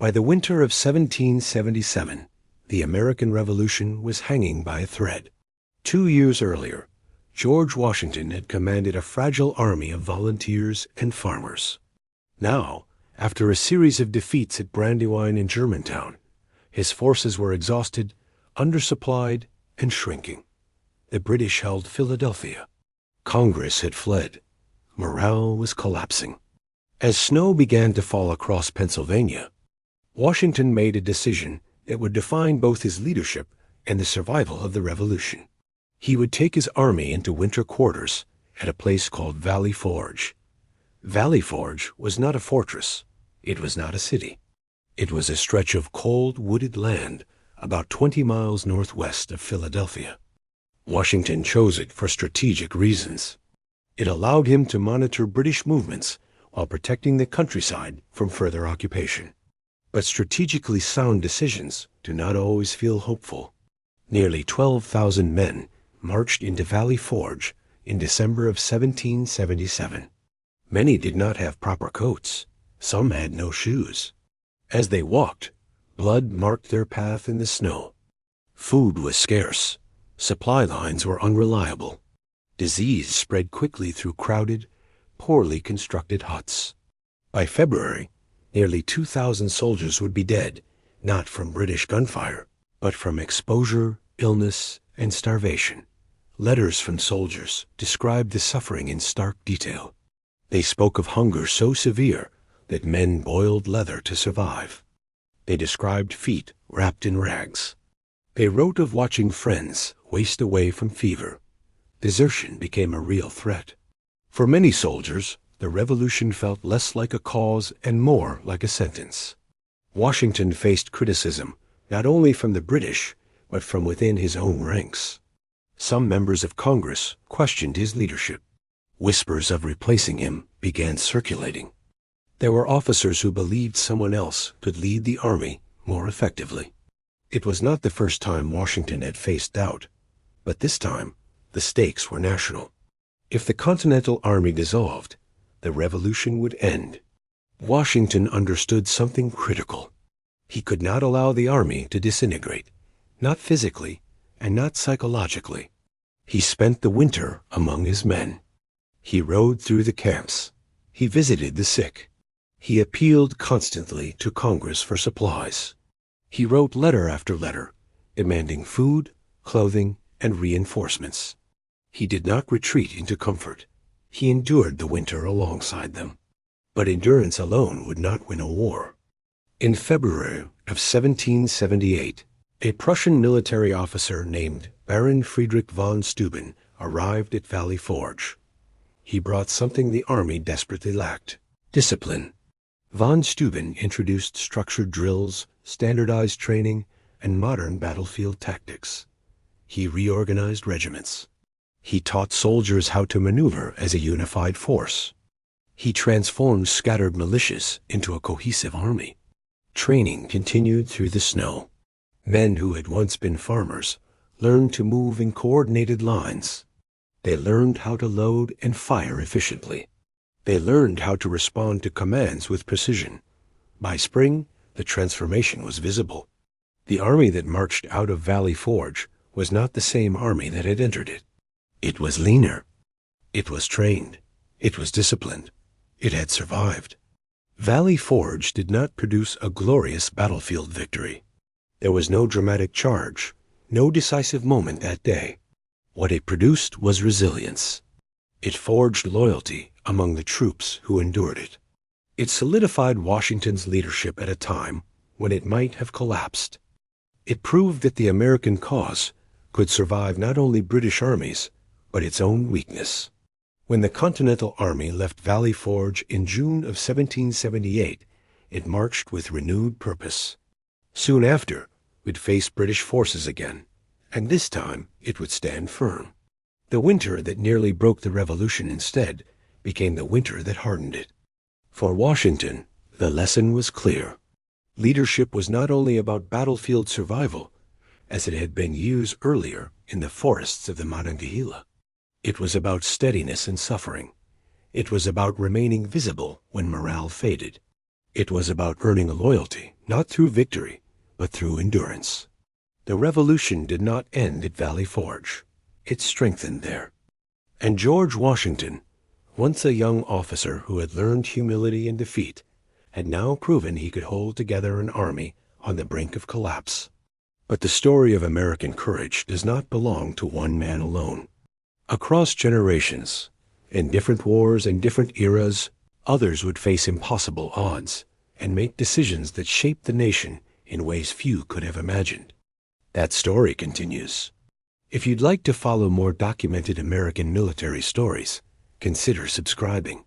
By the winter of 1777, the American Revolution was hanging by a thread. 2 years earlier, George Washington had commanded a fragile army of volunteers and farmers. Now, after a series of defeats at Brandywine and Germantown, his forces were exhausted, undersupplied, and shrinking. The British held Philadelphia. Congress had fled. Morale was collapsing. As snow began to fall across Pennsylvania, Washington made a decision that would define both his leadership and the survival of the Revolution. He would take his army into winter quarters at a place called Valley Forge. Valley Forge was not a fortress. It was not a city. It was a stretch of cold, wooded land about 20 miles northwest of Philadelphia. Washington chose it for strategic reasons. It allowed him to monitor British movements while protecting the countryside from further occupation. But strategically sound decisions do not always feel hopeful. Nearly 12,000 men marched into Valley Forge in December of 1777. Many did not have proper coats. Some had no shoes. As they walked, blood marked their path in the snow. Food was scarce. Supply lines were unreliable. Disease spread quickly through crowded, poorly constructed huts. By February, nearly 2,000 soldiers would be dead, not from British gunfire, but from exposure, illness, and starvation. Letters from soldiers described the suffering in stark detail. They spoke of hunger so severe that men boiled leather to survive. They described feet wrapped in rags. They wrote of watching friends waste away from fever. Desertion became a real threat. For many soldiers, the Revolution felt less like a cause and more like a sentence. Washington faced criticism not only from the British, but from within his own ranks. Some members of Congress questioned his leadership. Whispers of replacing him began circulating. There were officers who believed someone else could lead the army more effectively. It was not the first time Washington had faced doubt, but this time the stakes were national. If the Continental Army dissolved, the Revolution would end. Washington understood something critical. He could not allow the army to disintegrate, not physically and not psychologically. He spent the winter among his men. He rode through the camps. He visited the sick. He appealed constantly to Congress for supplies. He wrote letter after letter, demanding food, clothing, and reinforcements. He did not retreat into comfort. He endured the winter alongside them. But endurance alone would not win a war. In February of 1778, a Prussian military officer named Baron Friedrich von Steuben arrived at Valley Forge. He brought something the army desperately lacked: discipline. Von Steuben introduced structured drills, standardized training, and modern battlefield tactics. He reorganized regiments. He taught soldiers how to maneuver as a unified force. He transformed scattered militias into a cohesive army. Training continued through the snow. Men who had once been farmers learned to move in coordinated lines. They learned how to load and fire efficiently. They learned how to respond to commands with precision. By spring, the transformation was visible. The army that marched out of Valley Forge was not the same army that had entered it. It was leaner. It was trained. It was disciplined. It had survived. Valley Forge did not produce a glorious battlefield victory. There was no dramatic charge, no decisive moment that day. What it produced was resilience. It forged loyalty among the troops who endured it. It solidified Washington's leadership at a time when it might have collapsed. It proved that the American cause could survive not only British armies, but its own weakness. When the Continental Army left Valley Forge in June of 1778, it marched with renewed purpose. Soon after, it would face British forces again, and this time it would stand firm. The winter that nearly broke the Revolution instead became the winter that hardened it. For Washington, the lesson was clear. Leadership was not only about battlefield survival, as it had been years earlier in the forests of the Monongahela. It was about steadiness in suffering. It was about remaining visible when morale faded. It was about earning loyalty not through victory, but through endurance. The revolution did not end at Valley Forge. It strengthened there. And George Washington, once a young officer who had learned humility and defeat, had now proven he could hold together an army on the brink of collapse. But the story of American courage does not belong to one man alone. Across generations, in different wars and different eras, others would face impossible odds and make decisions that shaped the nation in ways few could have imagined. That story continues. If you'd like to follow more documented American military stories, consider subscribing.